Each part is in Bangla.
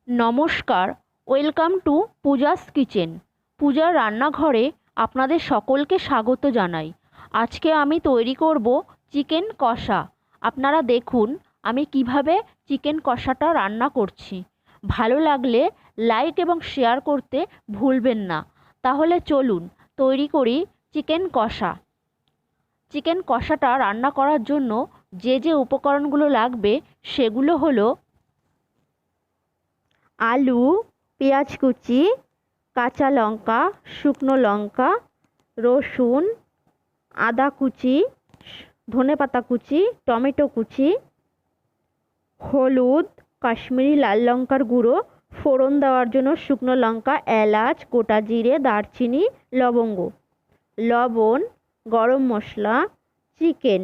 নমস্কার, ওয়েলকাম টু পূজাস কিচেন। পূজার রান্নাঘরে আপনাদের সকলকে স্বাগত জানাই। আজকে আমি তৈরি করব চিকেন কষা। আপনারা দেখুন আমি কিভাবে চিকেন কষাটা রান্না করছি। ভালো লাগলে লাইক এবং শেয়ার করতে ভুলবেন না। তাহলে চলুন তৈরি করি চিকেন কষা। চিকেন কষাটা রান্না করার জন্য যে যে উপকরণগুলো লাগবে সেগুলো হলো আলু, পেঁয়াজ কুচি, কাঁচা লঙ্কা, শুকনো লঙ্কা, রসুন, আদা কুচি, ধনেপাতা কুচি, টমেটো কুচি, হলুদ, কাশ্মীরি লাল লঙ্কার গুঁড়ো, ফোড়ন দেওয়ার জন্য শুকনো লঙ্কা, এলাচ, গোটা জিরে, দারচিনি, লবঙ্গ, লবণ, গরম মশলা, চিকেন।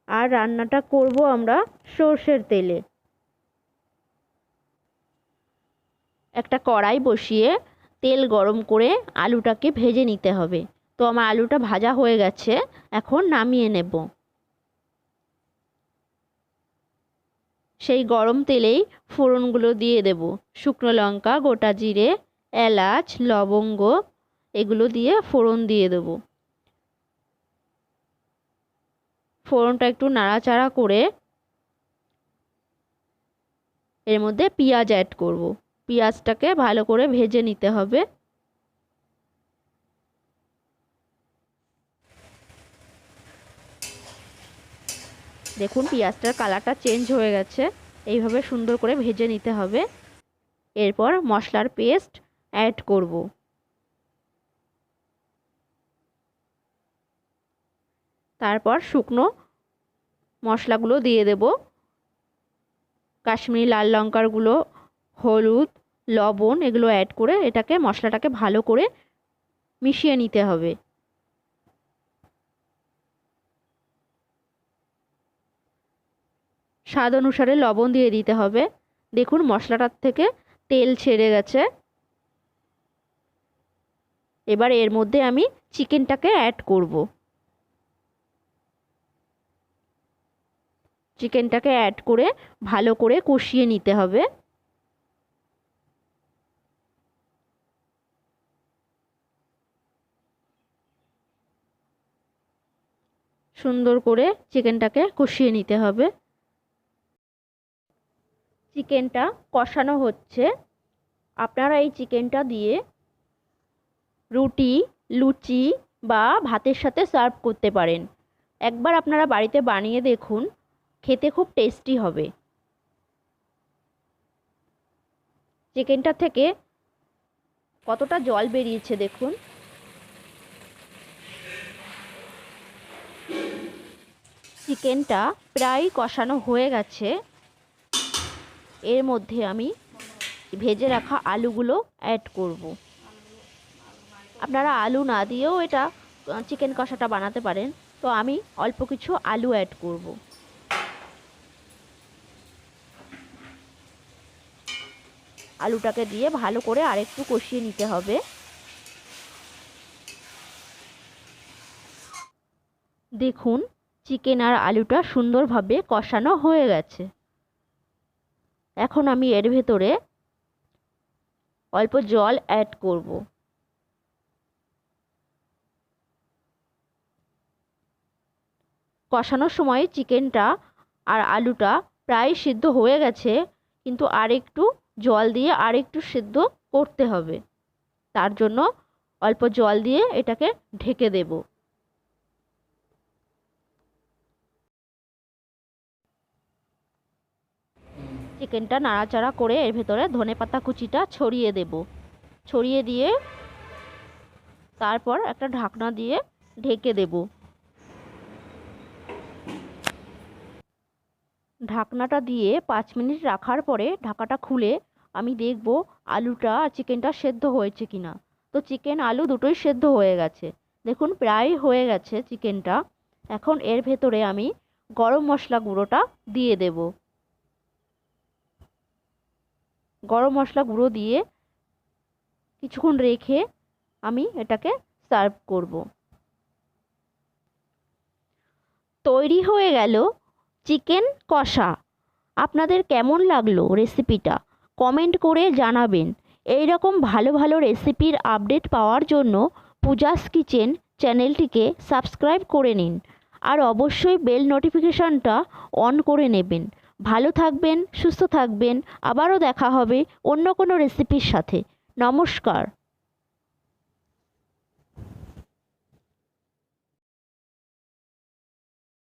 আর রান্নাটা করব আমরা সর্ষের তেলে। একটা কড়াই বসিয়ে তেল গরম করে আলুটাকে ভেজে নিতে হবে। তো আমার আলুটা ভাজা হয়ে গেছে, এখন নামিয়ে নেব। সেই গরম তেলেই ফোড়নগুলো দিয়ে দেব। শুকনো লঙ্কা, গোটা জিরে, এলাচ, লবঙ্গ এগুলো দিয়ে ফোড়ন দিয়ে দেব। ফোড়নটা একটু নাড়াচাড়া করে এর মধ্যে পেঁয়াজ অ্যাড করব। পেঁয়াজটাকে ভালো করে ভেজে নিতে হবে। দেখুন পেঁয়াজটার কালারটা চেঞ্জ হয়ে গেছে, এইভাবে সুন্দর করে ভেজে নিতে হবে। এরপর মশলার পেস্ট অ্যাড করব। তারপর শুকনো মশলাগুলো দিয়ে দেব। কাশ্মীরি লাল লঙ্কার গুঁড়ো, হলুদ, লবণ এগুলো অ্যাড করে এটাকে মশলাটাকে ভালো করে মিশিয়ে নিতে হবে। স্বাদ অনুসারে লবণ দিয়ে দিতে হবে। দেখুন মশলাটার থেকে তেল ছেড়ে গেছে। এবার এর মধ্যে আমি চিকেনটাকে অ্যাড করব। চিকেনটাকে অ্যাড করে ভালো করে কষিয়ে নিতে হবে। সুন্দর করে চিকেনটাকে কষিয়ে নিতে হবে। চিকেনটা কষানো হচ্ছে। আপনারা এই চিকেনটা দিয়ে রুটি, লুচি বা ভাতের সাথে সার্ভ করতে পারেন। একবার আপনারা বাড়িতে বানিয়ে দেখুন, খেতে খুব টেস্টি হবে। চিকেনটা থেকে কতটা জল বেরিয়েছে দেখুন। চিকেনটা প্রায় কষানো হয়ে গেছে। এর মধ্যে আমি ভেজে রাখা আলুগুলো অ্যাড করব। আপনারা আলু না দিয়েও এটা চিকেন কষাটা বানাতে পারেন। তো আমি অল্প কিছু আলু অ্যাড করব। আলুটাকে দিয়ে ভালো করে আরেকটু কষিয়ে নিতে হবে। দেখুন চিকেন আর আলুটা সুন্দরভাবে কষানো হয়ে গেছে। এখন আমি এর ভেতরে অল্প জল অ্যাড করব। কষানোর সময় চিকেনটা আর আলুটা প্রায় সিদ্ধ হয়ে গেছে, কিন্তু আরেকটু জল দিয়ে আরেকটু সিদ্ধ করতে হবে। তার জন্য অল্প জল দিয়ে এটাকে ঢেকে দেব। চিকেনটা নাড়াচাড়া করে এর ভেতরে ধনেপাতা কুচিটা ছড়িয়ে দেব। ছড়িয়ে দিয়ে তারপর একটা ঢাকনা দিয়ে ঢেকে দেব। ঢাকনাটা দিয়ে 5 মিনিট রাখার পরে ঢাকাটা খুলে আমি দেখব আলুটা আর চিকেনটা সেদ্ধ হয়েছে কিনা। তো চিকেন আলু দুটোই সেদ্ধ হয়ে গেছে। দেখুন প্রায় হয়ে গেছে চিকেনটা। এখন এর ভেতরে আমি গরম মশলা গুঁড়োটা দিয়ে দেব। গরম মশলা গুঁড়ো দিয়ে কিছুক্ষণ রেখে আমি এটাকে সার্ভ করব। তৈরি হয়ে গেল চিকেন কষা। আপনাদের কেমন লাগলো রেসিপিটা কমেন্ট করে জানাবেন। এই রকম ভালো ভালো রেসিপির আপডেট পাওয়ার জন্য পূজাস কিচেন চ্যানেলটিকে সাবস্ক্রাইব করে নিন আর অবশ্যই বেল নোটিফিকেশনটা অন করে নেবেন। ভালো থাকবেন, সুস্থ থাকবেন। আবারও দেখা হবে অন্য কোনো রেসিপির সাথে। নমস্কার।